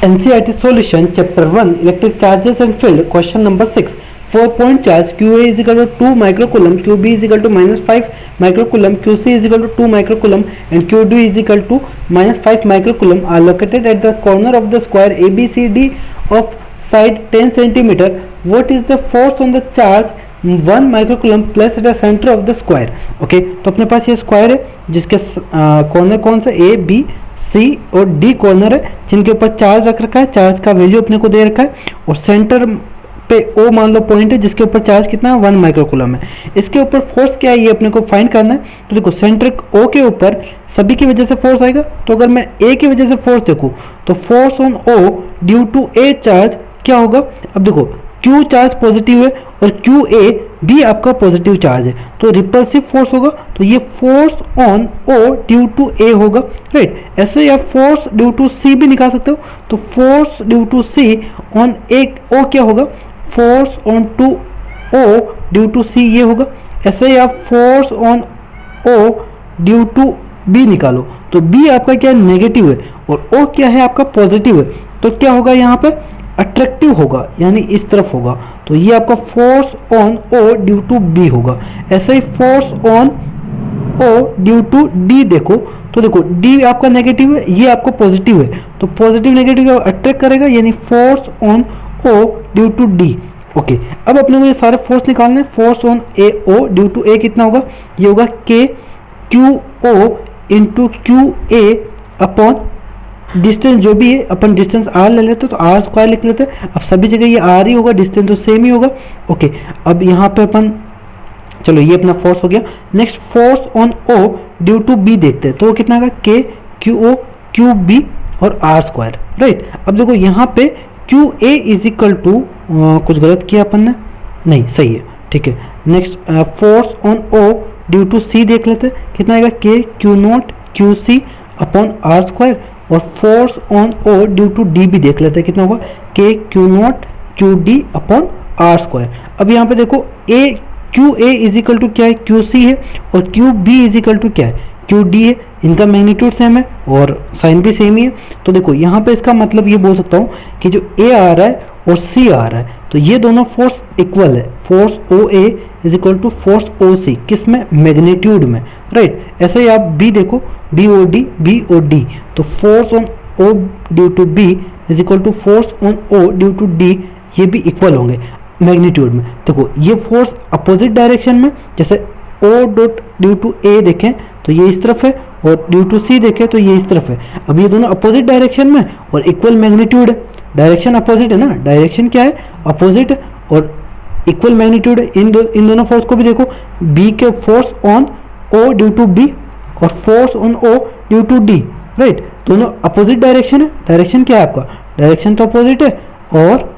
NCERT solution chapter 1 electric charges and field question number 6 4 point charge QA is equal to 2 microcoulomb, QB is equal to -5 microcoulomb, QC is equal to 2 microcoulomb and QD is equal to -5 microcoulomb are located at the corner of the square ABCD of side 10 centimeter. What is the force on the charge 1 microcoulomb placed at the center of the square? Okay तो अपने पास ये square है जिसके corner कौन सा A B C और D corner है जिनके ऊपर चार्ज रख रखा है, चार्ज का वैल्यू अपने को दे रखा है और सेंटर पे O मान लो पॉइंट है जिसके ऊपर चार्ज कितना है 1 माइक्रोकूलम है। इसके ऊपर फोर्स क्या है ये अपने को फाइंड करना है। तो देखो सेंटर O के ऊपर सभी की वजह से फोर्स आएगा, तो अगर मैं A की वजह से फोर्स देखूँ तो force on O due to A charge क्या होगा। अब देखो Q चार्ज पॉजिटिव है और QA भी आपका पॉजिटिव चार्ज है तो रिपल्सिव फोर्स होगा, तो ये force on O due to A होगा, राइट। ऐसे ही आप फोर्स ड्यू टू C भी निकाल सकते हो, तो force due to C on O क्या होगा, force on to O due to C ये होगा। ऐसे ही आप force on O due to B निकालो, तो B आपका क्या है नेगेटिव है और O क्या है आपका पॉजिटिव है, तो क्या होगा यहाँ पे अट्रैक्टिव होगा यानी इस तरफ होगा, तो ये आपका force on O due to B होगा। ऐसे ही force on O due to D देखो, तो देखो D आपका नेगेटिव है, ये आपका पॉजिटिव है, तो पॉजिटिव नेगेटिव अट्रैक्ट करेगा यानी force on O due to D। Okay अब अपने को ये सारे फोर्स निकालने हैं। Force on O due to A कितना होगा, ये होगा K QO into QA upon distance जो भी है अपन डिस्टेंस r ले लेते तो r स्क्वायर लिख लेते। अब सभी जगह ये r ही होगा, डिस्टेंस तो सेम ही होगा। ओके अब यहाँ पे अपन चलो ये अपना फोर्स हो गया। Next force on O due to B देखते हैं, तो वो कितना होगा K QO QB और r स्क्वायर, राइट। अब देखो यहाँ पे QA इज इक्वल टू कुछ गलत किया अपन ने, नहीं सही है, ठीक है। Next force on O due to C देख लेते हैं, कितना आएगा K Q0 QC upon r square और force on O due to D भी देख लेते हैं, कितना होगा K Q0 QD upon r square. अब यहाँ पे देखो QA इज इक्वल टू क्या है QC है और QB इज इक्वल टू क्या है QD है, इनका मैग्नीट्यूड सेम है और साइन भी सेम ही है। तो देखो यहाँ पे इसका मतलब ये बोल सकता हूँ कि जो A आ रहा है और C आ रहा है तो ये दोनों फोर्स इक्वल है। Force OA is equal to force OC किस में, मैग्नीट्यूड में, राइट। ऐसे ही आप B देखो BOD तो force on O due to B is equal to force on O due to D, ये भी इक्वल होंगे मैग्नीट्यूड में। देखो ये फोर्स अपोजिट डायरेक्शन में, जैसे O dot due to A देखें तो ये इस तरफ है और ड्यू टू C देखें तो ये इस तरफ है। अब ये दोनों अपोजिट डायरेक्शन में और इक्वल मैग्नीट्यूड है, डायरेक्शन अपोजिट है ना, डायरेक्शन क्या है अपोजिट है और इक्वल मैग्नीट्यूड है। इन दोनों फोर्स को भी देखो, B के force on O due to B और force on O due to D, right. दोनों अपोजिट डायरेक्शन है, डायरेक्शन क्या है आपका, डायरेक्शन तो अपोजिट है और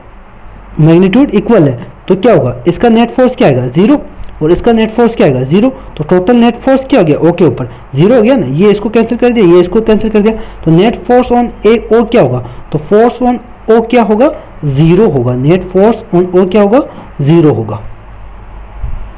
मैग्नीट्यूड इक्वल है, तो क्या होगा इसका नेट फोर्स क्या आएगा 0 और इसका नेट फोर्स क्या आएगा 0, तो टोटल नेट फोर्स क्या हो गया O के ऊपर 0 हो गया ना। ये इसको कैंसिल कर दिया, ये इसको कैंसिल कर दिया, तो नेट फोर्स ऑन O क्या होगा, तो फोर्स ऑन O क्या होगा 0 होगा, नेट फोर्स ऑन O क्या होगा 0 होगा।